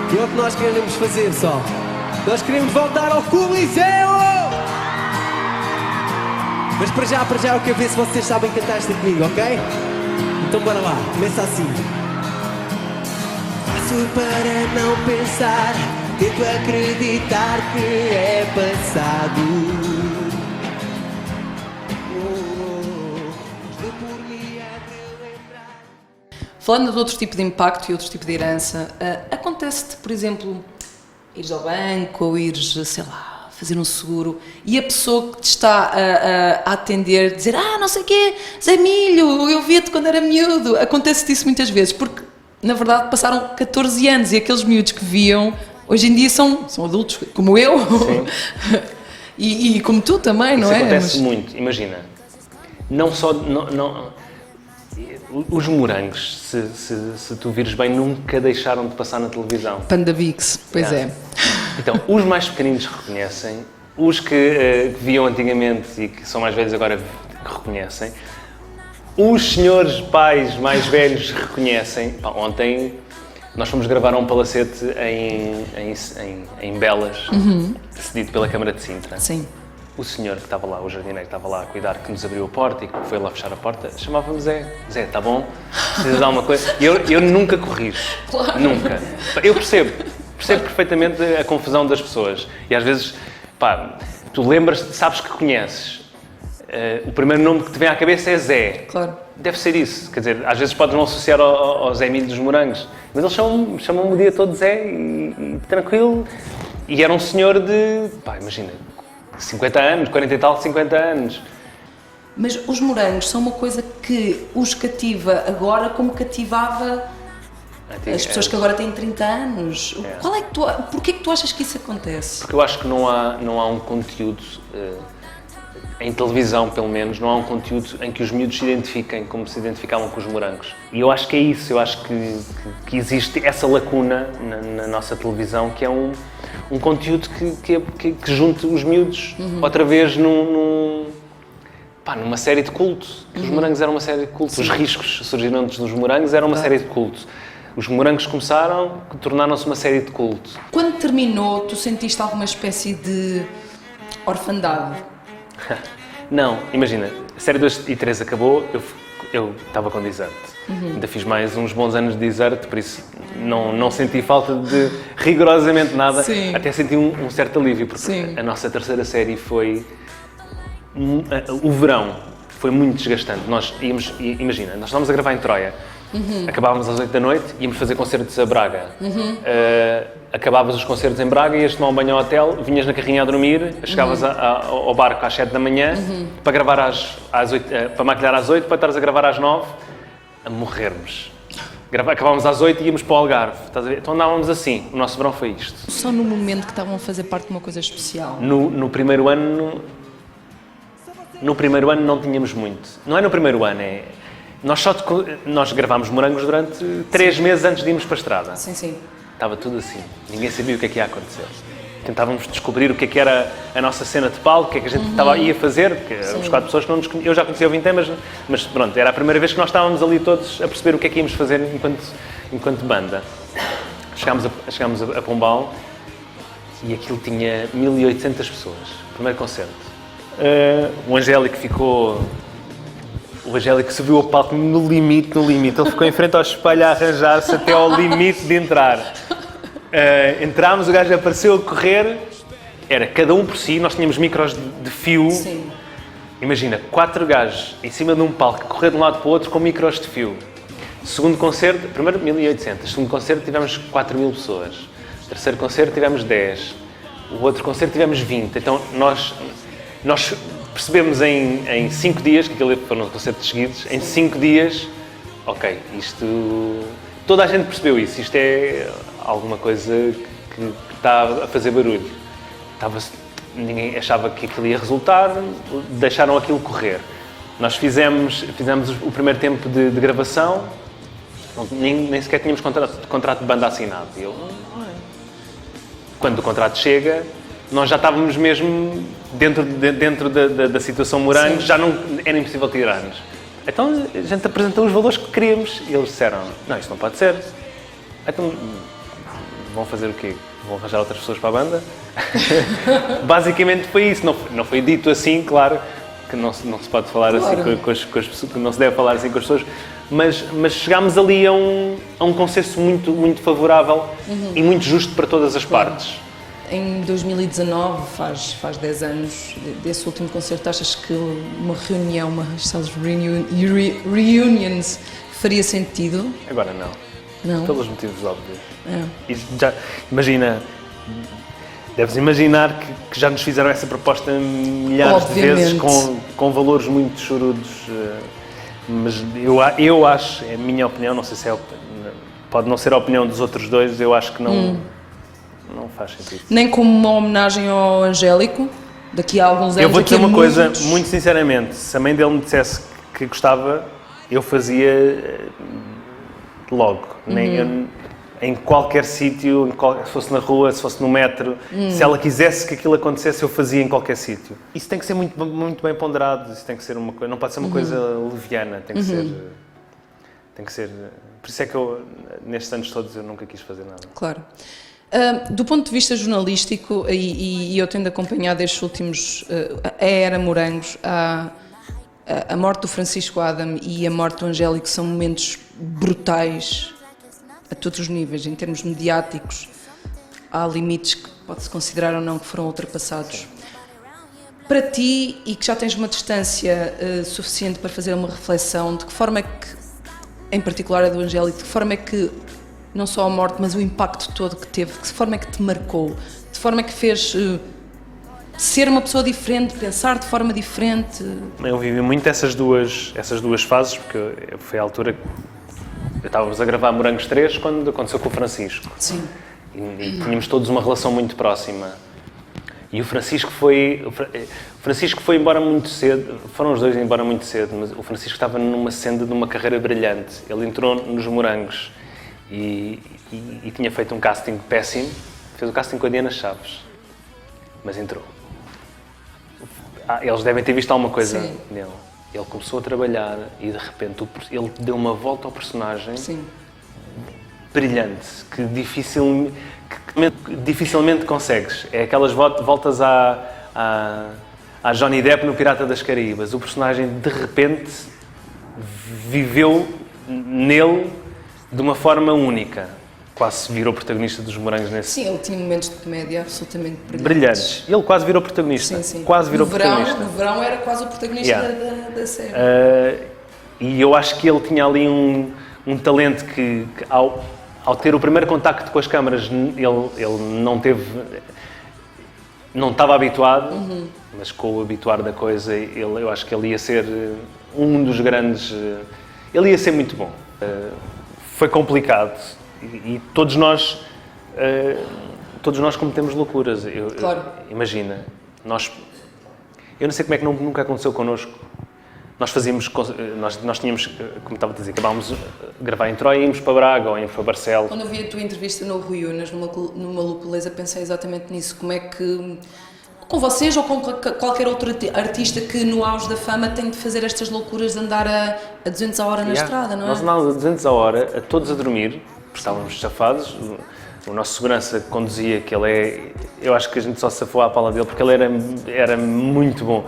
E é o que nós queremos fazer, só. Nós queremos voltar ao Coliseu! Mas para já eu quero ver se vocês sabem cantar esta comigo, ok? Então bora lá, começa assim. Faço para não pensar, tento acreditar que é passado. Falando de outro tipo de impacto e outro tipo de herança, acontece-te, por exemplo, ires ao banco ou ires, sei lá, fazer um seguro e a pessoa que te está a atender dizer não sei o quê, Zé Milho, eu via-te quando era miúdo. Acontece-te isso muitas vezes, porque na verdade passaram 14 anos e aqueles miúdos que viam, hoje em dia são adultos, como eu e como tu também, não é? Isso acontece muito, imagina, não só... Os morangos, se tu vires bem, nunca deixaram de passar na televisão. Panda Bix, pois é. Então, os mais pequeninos reconhecem, os que viam antigamente e que são mais velhos agora reconhecem, os senhores pais mais velhos reconhecem. Ontem nós fomos gravar um palacete em Belas, cedido pela Câmara de Sintra. Sim. O senhor que estava lá, o jardineiro que estava lá a cuidar, que nos abriu a porta e que foi lá fechar a porta, chamava-me Zé. Zé, está bom? Precisas de alguma coisa? E eu nunca corrijo. Claro. Nunca. Eu percebo perfeitamente a confusão das pessoas. E às vezes, tu lembras-te, sabes que conheces. O primeiro nome que te vem à cabeça é Zé. Claro. Deve ser isso. Quer dizer, às vezes podes não associar ao Zé Milho dos Morangos. Mas eles chamam-me o dia todo de Zé e tranquilo. E era um senhor de, imagina, 50 anos, 40 e tal, 50 anos. Mas os morangos são uma coisa que os cativa agora como cativava as pessoas que agora têm 30 anos. Porquê que tu achas que isso acontece? Porque eu acho que não há um conteúdo, em televisão pelo menos, não há um conteúdo em que os miúdos se identifiquem como se identificavam com os morangos. E eu acho que é isso, eu acho que existe essa lacuna na nossa televisão, que é um conteúdo que junte os miúdos outra vez numa série de culto. Os morangos eram uma série de culto. Sim. Os riscos surgiram antes dos morangos, era uma série de culto. Os morangos começaram, tornaram-se uma série de culto. Quando terminou, tu sentiste alguma espécie de orfandade? Não, imagina, a série 2 e 3 acabou, eu estava com desert. Ainda fiz mais uns bons anos de desert, por isso não senti falta de rigorosamente nada. Sim. Até senti um certo alívio, porque Sim. A nossa terceira série foi... O verão foi muito desgastante. Imagina, nós estávamos a gravar em Troia, acabávamos às 8 da noite, íamos fazer concertos a Braga. Acabavas os concertos em Braga, ias tomar um banho ao hotel, vinhas na carrinha a dormir, chegavas ao barco às 7 da manhã, para gravar às 8, para maquilhar às 8, para estares a gravar às 9, a morrermos. Acabávamos às 8 e íamos para o Algarve, estás a ver? Então andávamos assim, o nosso verão foi isto. Só no momento que estavam a fazer parte de uma coisa especial? No primeiro ano não tínhamos muito. Não é no primeiro ano, é... Nós gravámos Morangos durante 3 meses antes de irmos para a estrada. Sim, sim. Estava tudo assim. Ninguém sabia o que é que ia acontecer. Tentávamos descobrir o que é que era a nossa cena de palco, o que é que a gente ia fazer, porque éramos 4 pessoas que não nos conheciam. Eu já conhecia o Vintém, mas pronto, era a primeira vez que nós estávamos ali todos a perceber o que é que íamos fazer enquanto banda. Chegámos a Pombal e aquilo tinha 1800 pessoas, primeiro concerto. O Angélico subiu ao palco no limite. Ele ficou em frente ao espelho a arranjar-se até ao limite de entrar. Entrámos, o gajo apareceu a correr, era cada um por si, nós tínhamos micros de fio. Sim. Imagina, 4 gajos em cima de um palco, a correr de um lado para o outro com micros de fio. Segundo concerto, primeiro 1800, segundo concerto tivemos 4000 pessoas. Terceiro concerto tivemos 10. O outro concerto tivemos 20. Então nós percebemos em 5 dias, que aquilo foram concertos seguidos, em 5 dias, ok, isto... Toda a gente percebeu isso, isto é alguma coisa que está a fazer barulho. Ninguém achava que aquilo ia resultar, deixaram aquilo correr. Nós fizemos o primeiro tempo de gravação, nem sequer tínhamos contrato de banda assinado. Quando o contrato chega, nós já estávamos mesmo dentro da situação Morangos, já não era impossível tirar-nos. Então a gente apresentou os valores que queríamos e eles disseram, não, isto não pode ser. Então vão fazer o quê? Vão arranjar outras pessoas para a banda? Basicamente foi isso, não foi dito assim, claro, que não se pode falar assim com as pessoas, que não se deve falar assim com as pessoas, mas chegámos ali a um consenso muito, muito favorável e muito justo para todas as partes. Em 2019, faz 10 anos desse último concerto, achas que uma reunião, reunions faria sentido? Agora não. Não? Pelos motivos óbvios. E já, imagina, deves imaginar que já nos fizeram essa proposta milhares Obviamente. de vezes com valores muito chorudos, mas eu acho, é a minha opinião, não sei se pode não ser a opinião dos outros dois, eu acho que não faz sentido. Nem como uma homenagem ao Angélico, daqui a alguns anos. Eu vou dizer uma coisa, muitos... muito sinceramente, se a mãe dele me dissesse que gostava, eu fazia logo. Em qualquer sítio, se fosse na rua, se fosse no metro, se ela quisesse que aquilo acontecesse, eu fazia em qualquer sítio. Isso tem que ser muito, muito bem ponderado, isso tem que ser uma coisa, não pode ser uma coisa leviana, tem que ser. Por isso é que eu, nestes anos todos, eu nunca quis fazer nada. Claro. Do ponto de vista jornalístico, e eu tendo acompanhado estes últimos, a era Morangos, a morte do Francisco Adam e a morte do Angélico são momentos brutais a todos os níveis, em termos mediáticos. Há limites que pode-se considerar ou não que foram ultrapassados. Para ti, e que já tens uma distância suficiente para fazer uma reflexão, de que forma é que, em particular a do Angélico, de que forma é que não só a morte, mas o impacto todo que teve, de que forma é que te marcou, de que forma é que fez ser uma pessoa diferente, pensar de forma diferente? Eu vivi muito essas duas fases, porque foi a altura que estávamos a gravar Morangos 3 quando aconteceu com o Francisco. Sim. E tínhamos todos uma relação muito próxima. E o Francisco foi embora muito cedo, foram os dois embora muito cedo, mas o Francisco estava numa senda de uma carreira brilhante. Ele entrou nos Morangos e tinha feito um casting péssimo, fez o casting com a Diana Chaves, mas entrou. Eles devem ter visto alguma coisa nele. Ele começou a trabalhar e de repente ele deu uma volta ao personagem brilhante, que dificilmente consegues. É aquelas voltas a Johnny Depp no Pirata das Caraíbas. O personagem de repente viveu nele de uma forma única. Quase se virou protagonista dos Morangos nesse... Sim, ele tinha momentos de comédia absolutamente brilhantes. Ele quase virou protagonista. Sim. Quase virou protagonista. No verão era quase o protagonista da série. E eu acho que ele tinha ali um talento que ao ter o primeiro contacto com as câmaras, ele não estava habituado, mas com o habituar da coisa, eu acho que ele ia ser um dos grandes... Ele ia ser muito bom. Foi complicado. E todos nós cometemos loucuras. Claro. Imagina, eu não sei como é que nunca aconteceu connosco. Nós tínhamos, como estava a dizer, acabámos de gravar em Troia e íamos para Braga ou íamos para Barcelos. Quando eu vi a tua entrevista no Rui Unas, numa Lupuleza, pensei exatamente nisso. Como é que, com vocês ou com qualquer outro artista que no auge da fama tem de fazer estas loucuras de andar a 200 a hora na estrada, não é? Nós andávamos a 200 a hora, todos a dormir, porque estávamos chafados. O nosso segurança conduzia, que eu acho que a gente só se safou à pala dele, porque ele era muito bom.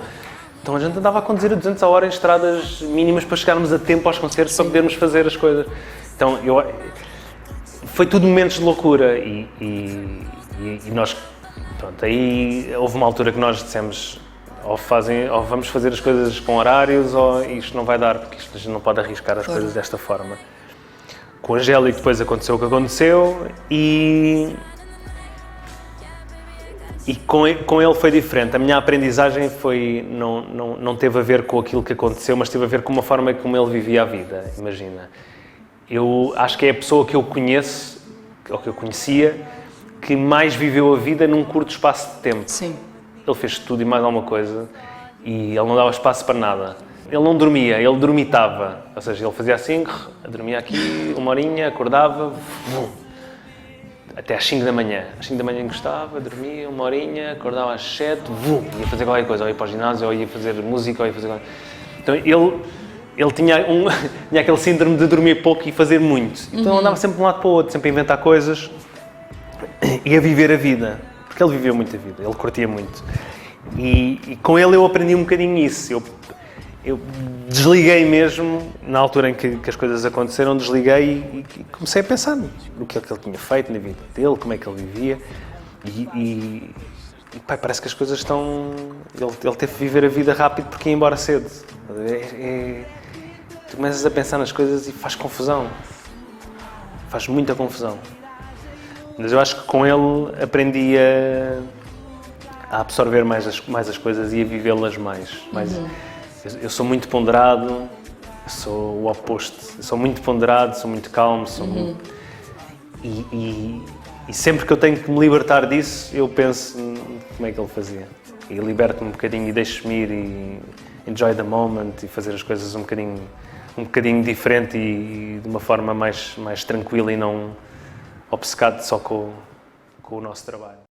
Então a gente andava a conduzir a 200 a hora em estradas mínimas para chegarmos a tempo aos concertos, para podermos fazer as coisas. Então foi tudo momentos de loucura e nós, pronto, aí houve uma altura que nós dissemos ou vamos fazer as coisas com horários ou isto não vai dar, porque a gente não pode arriscar as coisas desta forma. Com o Angélico depois aconteceu o que aconteceu e com ele foi diferente. A minha aprendizagem não teve a ver com aquilo que aconteceu, mas teve a ver com uma forma como ele vivia a vida, imagina. Eu acho que é a pessoa que eu conheço, ou que eu conhecia, que mais viveu a vida num curto espaço de tempo. Sim. Ele fez tudo e mais alguma coisa e ele não dava espaço para nada. Ele não dormia, ele dormitava. Ou seja, ele fazia assim, dormia aqui uma horinha, acordava, até às 5 da manhã. Às 5 da manhã encostava, dormia uma horinha, acordava às 7, ia fazer qualquer coisa, ou ia para o ginásio, ou ia fazer música, ou ia fazer qualquer coisa. Então ele tinha aquele síndrome de dormir pouco e fazer muito. Então ele andava sempre de um lado para o outro, sempre a inventar coisas. e a viver a vida, porque ele viveu muito a vida, ele curtia muito. E com ele eu aprendi um bocadinho isso. Eu desliguei mesmo, na altura em que as coisas aconteceram, desliguei e comecei a pensar no que é que ele tinha feito na vida dele, como é que ele vivia. E pai, parece que as coisas estão... Ele teve que viver a vida rápido porque ia embora cedo. Tu começas a pensar nas coisas e faz confusão. Faz muita confusão. Mas eu acho que com ele aprendi a absorver mais as coisas e a vivê-las mais. Eu sou muito ponderado, eu sou o oposto. Eu sou muito ponderado, sou muito calmo, E sempre que eu tenho que me libertar disso, eu penso como é que ele fazia. E liberto-me um bocadinho e deixo-me ir e enjoy the moment e fazer as coisas um bocadinho diferente e de uma forma mais tranquila e não obcecado só com o nosso trabalho.